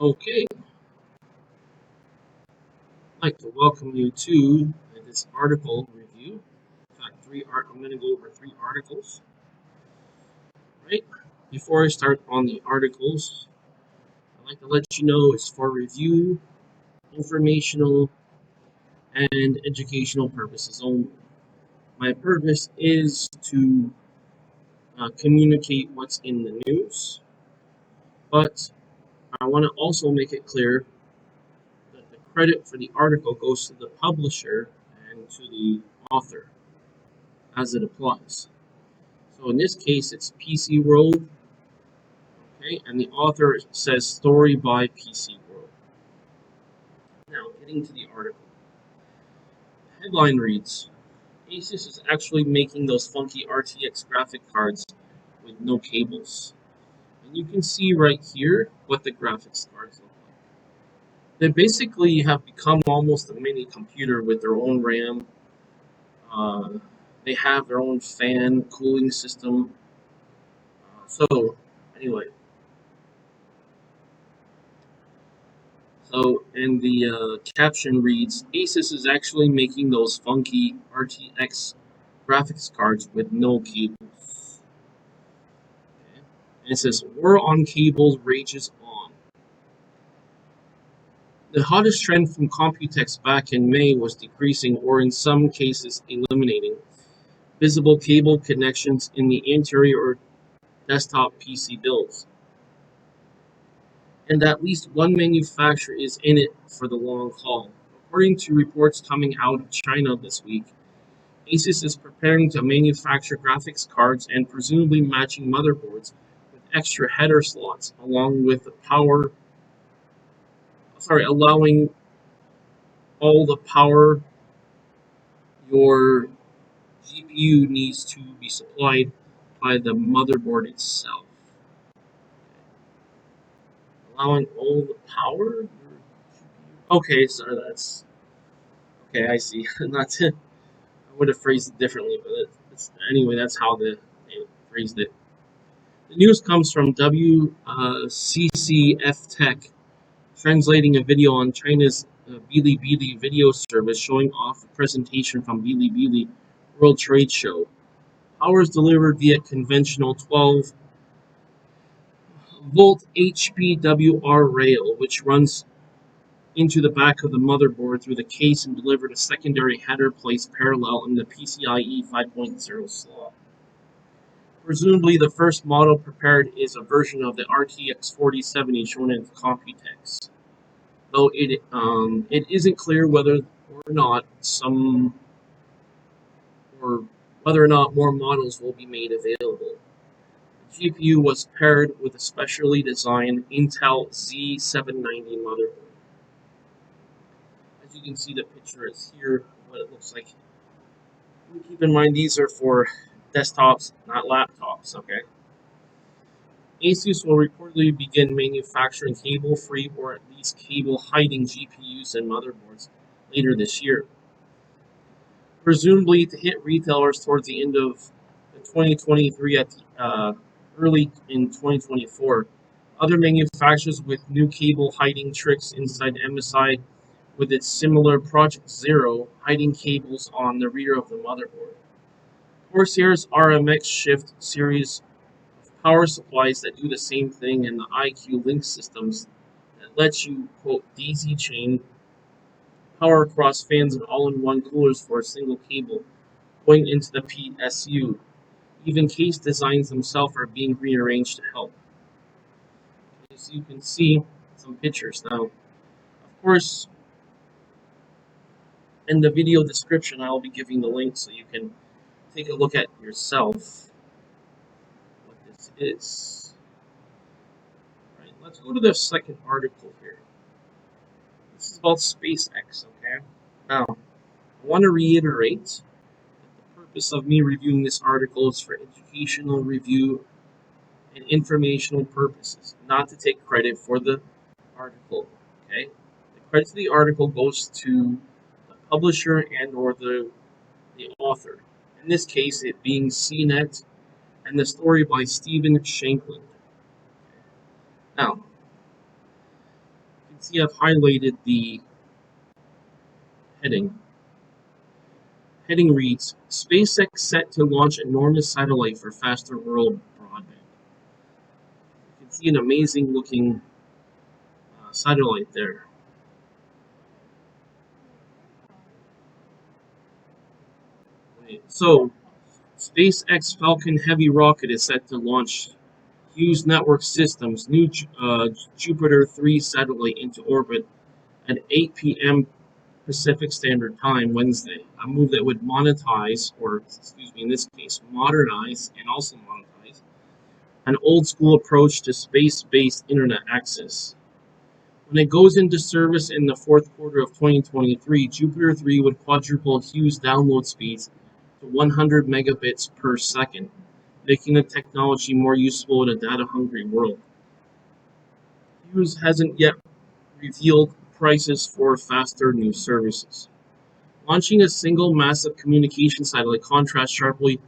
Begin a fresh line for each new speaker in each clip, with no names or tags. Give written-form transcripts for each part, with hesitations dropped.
Okay, I'd like to welcome you to this article review. In fact, I'm going to go over 3 articles, right? Before I start on the articles, I'd like to let you know it's for review, informational, and educational purposes only. My purpose is to communicate what's in the news, but I want to also make it clear that the credit for the article goes to the publisher and to the author as it applies. So in this case, it's PC World, okay, and the author says story by PC World. Now, getting to the article. The headline reads, Asus is actually making those funky RTX graphic cards with no cables. And you can see right here what the graphics cards look like. They basically have become almost a mini computer with their own RAM. Uh, they have their own fan cooling system. Anyway, and the caption reads, Asus is actually making those funky RTX graphics cards with no cables. Okay. And it says, war on cables rages on. The hottest trend from Computex back in May was decreasing, or in some cases eliminating, visible cable connections in the interior or desktop PC builds. And at least one manufacturer is in it for the long haul. According to reports coming out of China this week, Asus is preparing to manufacture graphics cards and presumably matching motherboards with extra header slots, along with the allowing all the power your GPU needs to be supplied by the motherboard itself. Allowing all the power? Okay, so that's okay. I see. Not to, I would have phrased it differently, but anyway, that's how they phrased it. The news comes from WCCF Tech, translating a video on China's Bilibili video service showing off a presentation from Bilibili World Trade Show. Power is delivered via conventional 12-volt HPWR rail, which runs into the back of the motherboard through the case and delivered a secondary header placed parallel in the PCIe 5.0 slot. Presumably, the first model prepared is a version of the RTX 4070 shown in Computex, though it isn't clear whether or not more models will be made available. The GPU was paired with a specially designed Intel Z790 motherboard. As you can see, the picture is here, what it looks like. Keep in mind, these are for desktops, not laptops, okay? Asus will reportedly begin manufacturing cable-free or at least cable-hiding GPUs and motherboards later this year, presumably to hit retailers towards the end of 2023 early in 2024. Other manufacturers with new cable-hiding tricks inside MSI with its similar Project Zero hiding cables on the rear of the motherboard. Corsair's RMX Shift series of power supplies that do the same thing, and the IQ Link systems that lets you, quote, daisy chain power across fans and all-in-one coolers for a single cable going into the PSU. Even case designs themselves are being rearranged to help. As you can see some pictures now. Of course, in the video description, I'll be giving the link so you can take a look at yourself what this is. All right, let's go to the second article here. This is about SpaceX, okay? Now, I want to reiterate that the purpose of me reviewing this article is for educational review and informational purposes, not to take credit for the article, okay? The credit to the article goes to the publisher and or the author. In this case, it being CNET and the story by Stephen Shanklin. Now, can see I've highlighted the heading. Heading reads, SpaceX set to launch enormous satellite for faster world broadband. You can see an amazing looking satellite there. So, SpaceX Falcon Heavy rocket is set to launch Hughes Network Systems' new Jupiter 3 satellite into orbit at 8 p.m. Pacific Standard Time Wednesday, a move that would monetize, or excuse me, in this case, modernize and also monetize, an old school approach to space-based internet access. When it goes into service in the fourth quarter of 2023, Jupiter 3 would quadruple Hughes download speeds to 100 megabits per second, making the technology more useful in a data-hungry world. Hughes hasn't yet revealed prices for faster new services. Launching a single massive communication satellite contrasts sharply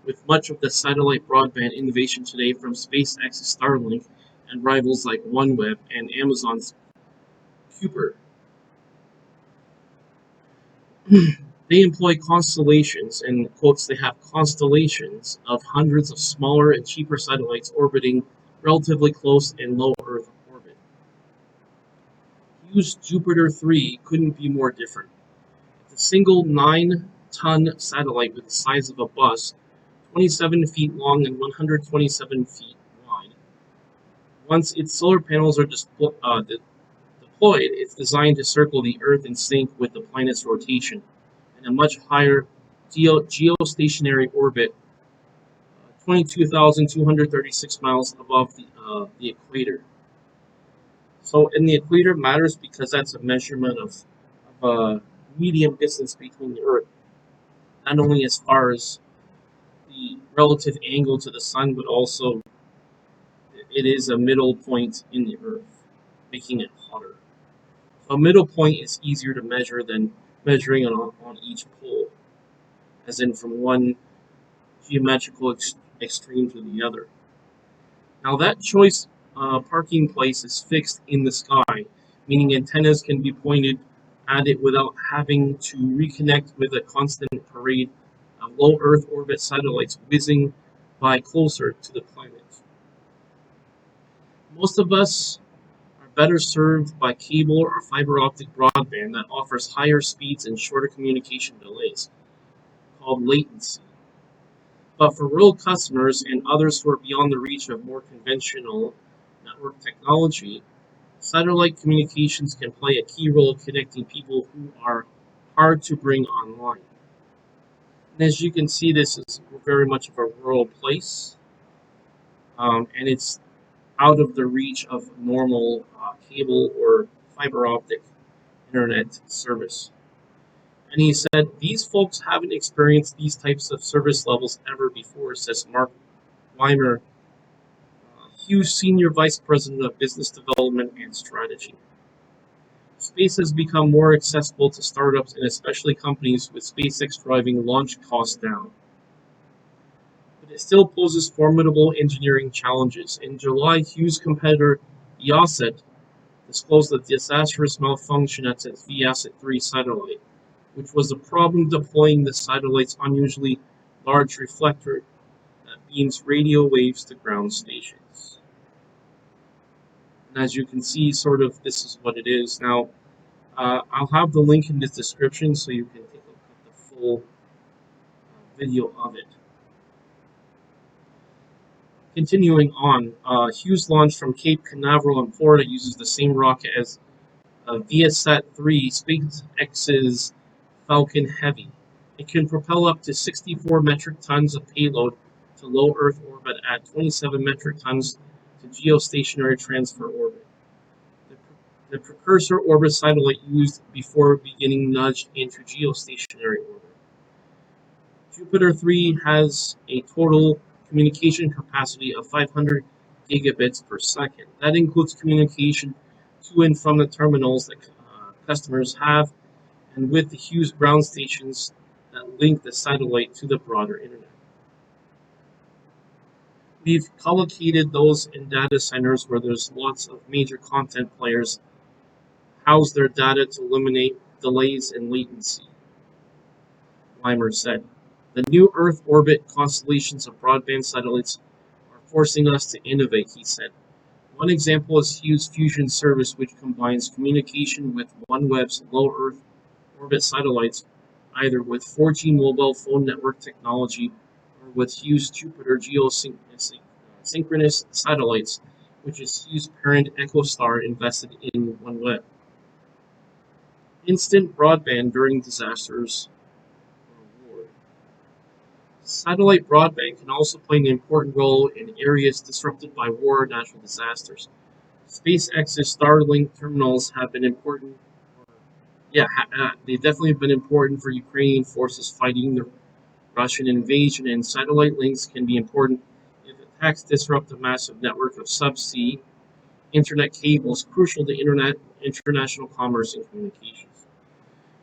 with much of the satellite broadband innovation today from SpaceX's Starlink and rivals like OneWeb and Amazon's Kuiper. They employ constellations, in quotes, they have constellations of hundreds of smaller and cheaper satellites orbiting relatively close in low Earth orbit. Hughes Jupiter 3 couldn't be more different. It's a single 9-ton satellite with the size of a bus, 27 feet long and 127 feet wide. Once its solar panels are deployed, it's designed to circle the Earth in sync with the planet's rotation in a much higher geostationary orbit, 22,236 miles above the equator. So, and the equator matters because that's a measurement of a medium distance between the Earth, not only as far as the relative angle to the sun, but also it is a middle point in the Earth, making it hotter. So a middle point is easier to measure than measuring on each pole, as in from one geometrical extreme to the other. Now that choice parking place is fixed in the sky, meaning antennas can be pointed at it without having to reconnect with a constant parade of low Earth orbit satellites whizzing by closer to the planet. Most of us are better served by cable or fiber optic broadband that offers higher speeds and shorter communication delays, called latency. But for rural customers and others who are beyond the reach of more conventional network technology, satellite communications can play a key role in connecting people who are hard to bring online. And as you can see, this is very much of a rural place, and it's out of the reach of normal cable or fiber optic internet service. And he said, these folks haven't experienced these types of service levels ever before, says Mark Weimer, Hughes Senior Vice President of Business Development and Strategy. Space has become more accessible to startups and especially companies with SpaceX driving launch costs down. But it still poses formidable engineering challenges. In July, Hughes' competitor Asus disclosed a disastrous malfunction at its VSAT-3 satellite, which was a problem deploying the satellite's unusually large reflector that beams radio waves to ground stations. And as you can see, sort of, this is what it is. Now, I'll have the link in the description so you can take a look at the full video of it. Continuing on, Hughes launched from Cape Canaveral in Florida uses the same rocket as VSAT-3, SpaceX's Falcon Heavy. It can propel up to 64 metric tons of payload to low Earth orbit at 27 metric tons to geostationary transfer orbit. The precursor orbit satellite used before beginning nudged into geostationary orbit. Jupiter 3 has a total communication capacity of 500 gigabits per second. That includes communication to and from the terminals that customers have and with the Hughes ground stations that link the satellite to the broader internet. We've collocated those in data centers where there's lots of major content players house their data to eliminate delays and latency, Weimer said. The new Earth orbit constellations of broadband satellites are forcing us to innovate, he said. One example is Hughes Fusion Service, which combines communication with OneWeb's low Earth orbit satellites, either with 4G mobile phone network technology or with Hughes Jupiter geosynchronous satellites, which is Hughes' parent EchoStar invested in OneWeb. Instant broadband during disasters or war. Satellite broadband can also play an important role in areas disrupted by war or natural disasters. SpaceX's Starlink terminals have been important. They've definitely been important for Ukrainian forces fighting the Russian invasion, and satellite links can be important if attacks disrupt a massive network of subsea internet cables crucial to international commerce and communications.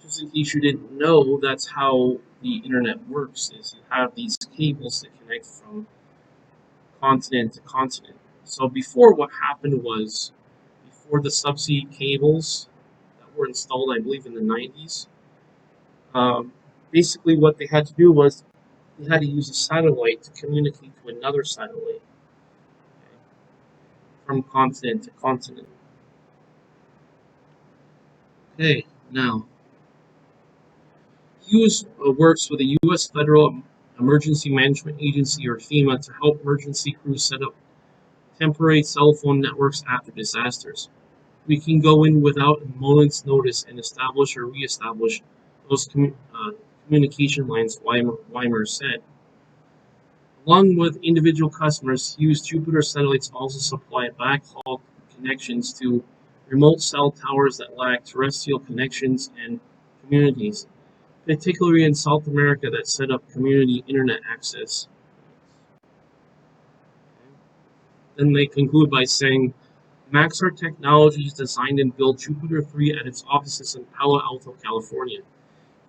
Just in case you didn't know, that's how the internet works, is you have these cables that connect from continent to continent. So before, what happened was, before the subsea cables that were installed, I believe in the 90s, basically what they had to do was they had to use a satellite to communicate to another satellite, okay, from continent to continent. Okay, now, Hughes works with the U.S. Federal Emergency Management Agency, or FEMA, to help emergency crews set up temporary cell phone networks after disasters. We can go in without a moment's notice and establish or reestablish those communication lines, Weimer said. Along with individual customers, Hughes Jupiter satellites also supply backhaul connections to remote cell towers that lack terrestrial connections and communities, particularly in South America that set up community internet access. Then they conclude by saying, Maxar Technologies designed and built Jupiter 3 at its offices in Palo Alto, California.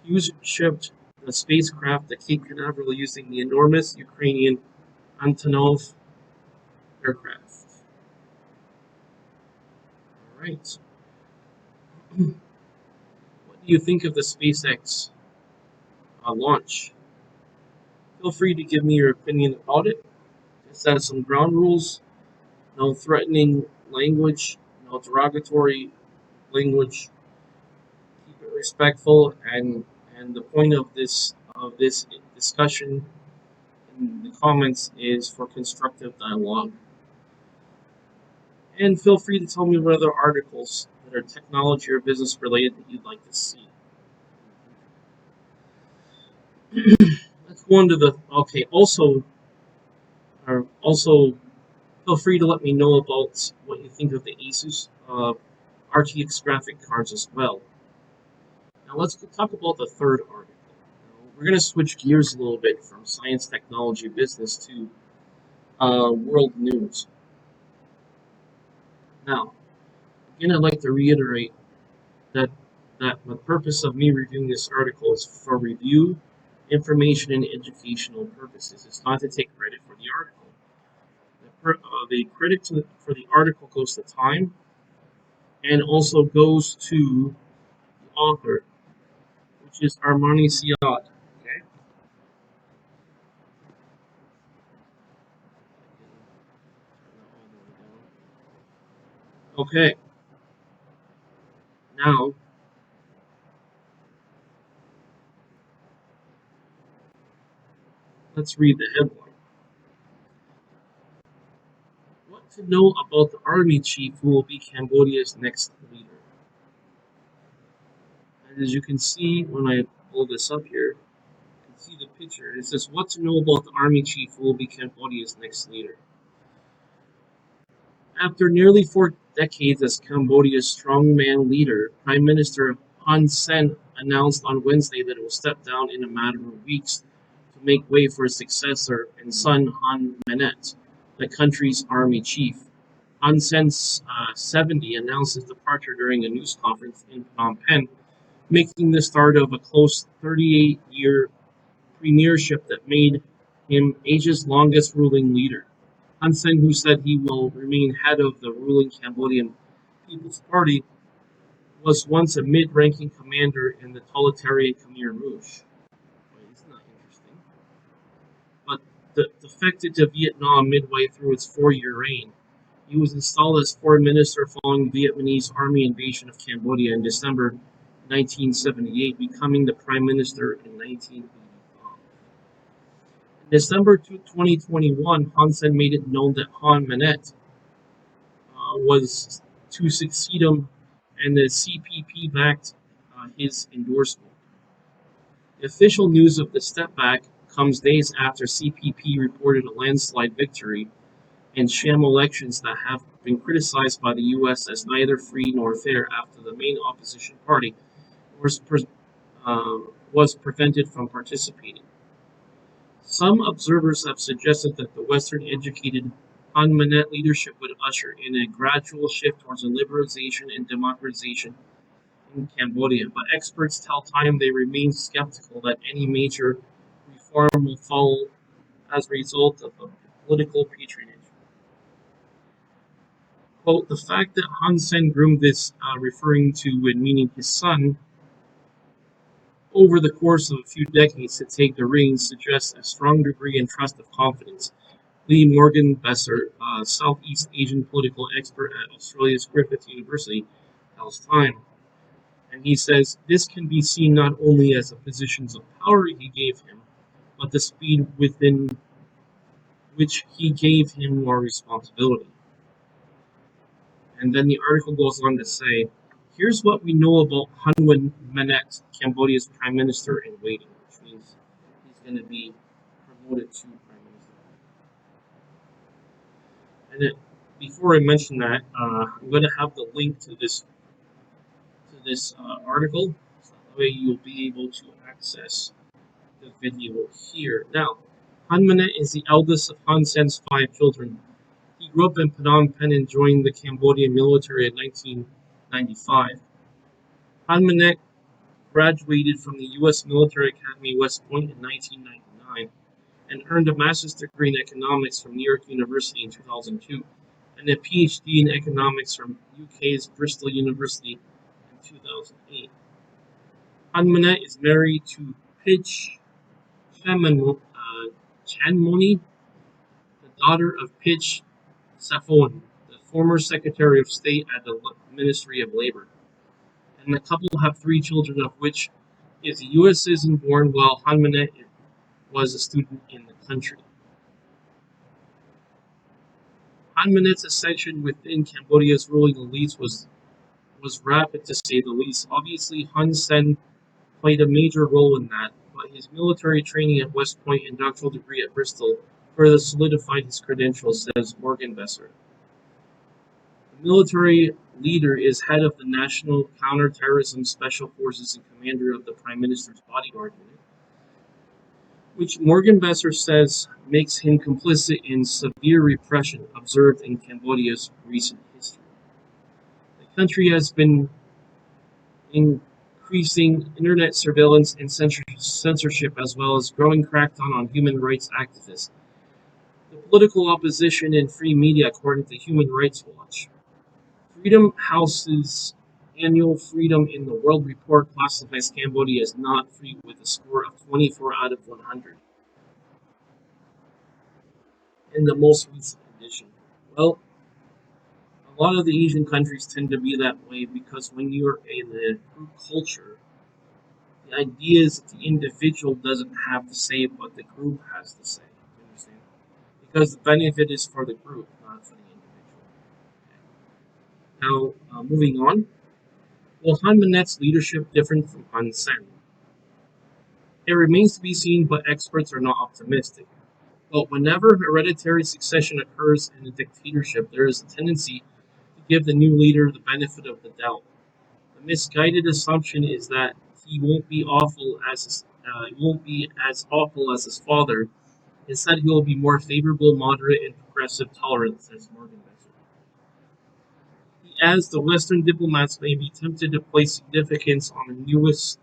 Hughes shipped the spacecraft to Cape Canaveral using the enormous Ukrainian Antonov aircraft. All right. What do you think of the SpaceX launch? Feel free to give me your opinion about it. It says some ground rules: no threatening language, no derogatory language. Keep it respectful, and the point of this discussion in the comments is for constructive dialogue. And feel free to tell me what other articles that are technology or business related that you'd like to see. Let's go into the Also, feel free to let me know about what you think of the Asus RTX graphic cards as well. Now let's talk about the third article. We're going to switch gears a little bit from science, technology, business to world news. Now, again, I'd like to reiterate that the purpose of me reviewing this article is for review, information, and educational purposes. It's not to take credit for the article. The credit for the article goes to time, and also goes to the author, which is Armani Siad. Okay. Now, let's read the headline. What to know about the army chief who will be Cambodia's next leader. And as you can see when I pull this up here, you can see the picture. It says, what to know about the army chief who will be Cambodia's next leader. After nearly 4 decades as Cambodia's strongman leader, Prime Minister Hun Sen announced on Wednesday that it will step down in a matter of weeks to make way for his successor and son Hun Manet, the country's army chief. Hun Sen, 70, announced his departure during a news conference in Phnom Penh, making the start of a close 38-year premiership that made him Asia's longest ruling leader. Hun Sen, who said he will remain head of the ruling Cambodian People's Party, was once a mid-ranking commander in the totalitarian Khmer Rouge. Isn't that interesting? But defected to Vietnam midway through its 4-year reign. He was installed as foreign minister following Vietnamese army invasion of Cambodia in December 1978, becoming the prime minister in 1985. In December 2021, Hun Sen made it known that Han Manet was to succeed him, and the CPP backed his endorsement. The official news of the step back comes days after CPP reported a landslide victory in sham elections that have been criticized by the U.S. as neither free nor fair after the main opposition party was prevented from participating. Some observers have suggested that the Western-educated Han Manet leadership would usher in a gradual shift towards a liberalization and democratization in Cambodia, but experts tell Time they remain skeptical that any major reform will follow as a result of a political patronage. Quote, the fact that Hun Sen groomed this, referring to and meaning his son, over the course of a few decades to take the reins suggests a strong degree and trust of confidence. Lee Morgan Besser, a Southeast Asian political expert at Australia's Griffith University, tells Time. And he says this can be seen not only as the positions of power he gave him, but the speed within which he gave him more responsibility. And then the article goes on to say, here's what we know about Hun Manet, Cambodia's prime minister in waiting, which means he's going to be promoted to prime minister. And before I mention that, I'm going to have the link to this article, so that way you'll be able to access the video here. Now, Han Manet is the eldest of Hun Sen's 5 children. He grew up in Phnom Penh and joined the Cambodian military in 1995. Han Manet graduated from the U.S. Military Academy West Point in 1999 and earned a master's degree in economics from New York University in 2002 and a PhD in economics from UK's Bristol University in 2008. Han Manet is married to Pich Chanmoni, the daughter of Pich Saphon, the former Secretary of State at the Ministry of Labor. And the couple have 3 children, of which is a U.S. citizen born while Han Manet was a student in the country. Han Manet's ascension within Cambodia's ruling elites was rapid, to say the least. Obviously, Hun Sen played a major role in that, but his military training at West Point and doctoral degree at Bristol further solidified his credentials, says Morgan Besser. The military leader is head of the National Counterterrorism Special Forces and commander of the Prime Minister's bodyguard unit, which Morgan Besser says makes him complicit in severe repression observed in Cambodia's recent history. The country has been increasing internet surveillance and censorship, as well as growing crackdown on human rights activists, the political opposition, and free media, according to Human Rights Watch. Freedom House's annual Freedom in the World report classifies Cambodia as not free with a score of 24 out of 100 in the most recent edition. Well, a lot of the Asian countries tend to be that way because when you're in a group culture, the idea is that the individual doesn't have to say what the group has to say. You understand? Because the benefit is for the group, not for the individual. Now, moving on. Will Han Manet's leadership different from Hun Sen? It remains to be seen, but experts are not optimistic. But whenever hereditary succession occurs in a dictatorship, there is a tendency to give the new leader the benefit of the doubt. The misguided assumption is that he won't be as awful as his father. Instead, he will be more favorable, moderate, and progressive tolerant, says Morgan Besser. He adds the Western diplomats may be tempted to place significance on the newness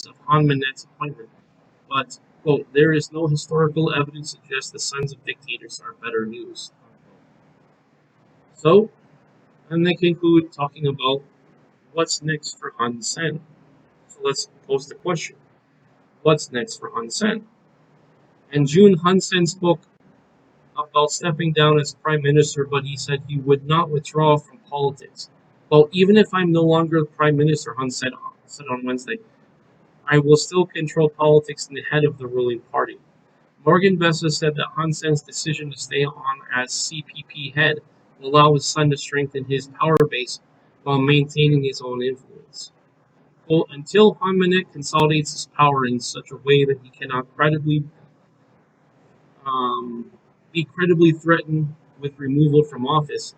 of Han Manet's appointment, but, quote, there is no historical evidence to suggest the sons of dictators are better news. So, and they conclude talking about What's next for Hun Sen? So let's pose the question. What's next for Hun Sen? In June, Hun Sen spoke about stepping down as prime minister, but he said he would not withdraw from politics. Well, even if I'm no longer prime minister, Hun said on Wednesday, I will still control politics in the head of the ruling party. Morgan Bessa said that Hun Sen's decision to stay on as CPP head will allow his son to strengthen his power base while maintaining his own influence. Quote, until Hun Manet consolidates his power in such a way that he cannot um, be credibly threatened with removal from office,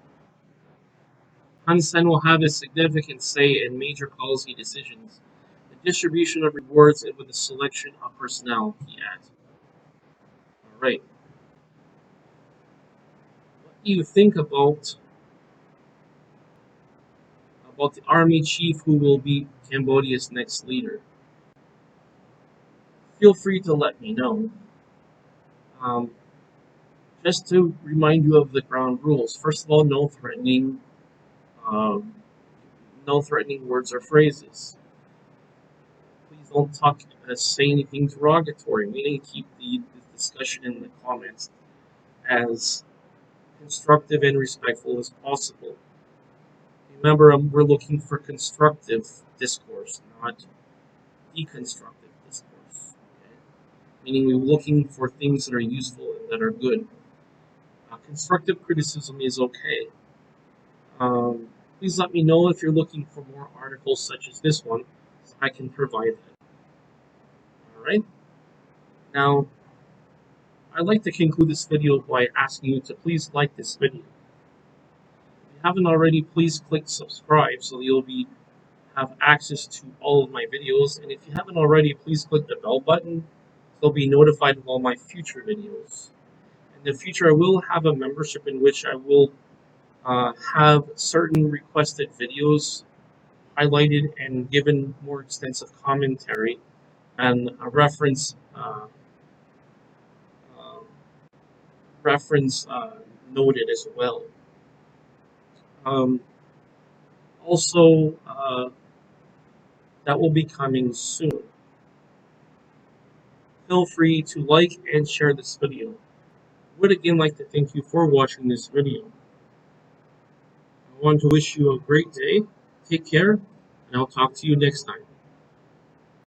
Hun Sen will have a significant say in major policy decisions, the distribution of rewards, and with the selection of personnel, he adds. All right. What do you think about the army chief who will be Cambodia's next leader? Feel free to let me know. Um, just to remind you of the ground rules. First of all, um, no threatening words or phrases. Please don't say anything derogatory. We need to keep the discussion in the comments as constructive and respectful as possible. Remember, we're looking for constructive discourse, not deconstructive discourse. Okay? Meaning we're looking for things that are useful and that are good. Constructive criticism is okay. Um, Please let me know if you're looking for more articles such as this one, so I can provide that. All right. Now, I'd like to conclude this video by asking you to please like this video. If you haven't already, please click subscribe so have access to all of my videos. And if you haven't already, please click the bell button so you'll be notified of all my future videos. In the future, I will have a membership in which I will have certain requested videos highlighted and given more extensive commentary and a uh, reference noted as well. Um, also, that will be coming soon. Feel free to like and share this video. I would again like to thank you for watching this video. I want to wish you a great day. Take care, and I'll talk to you next time.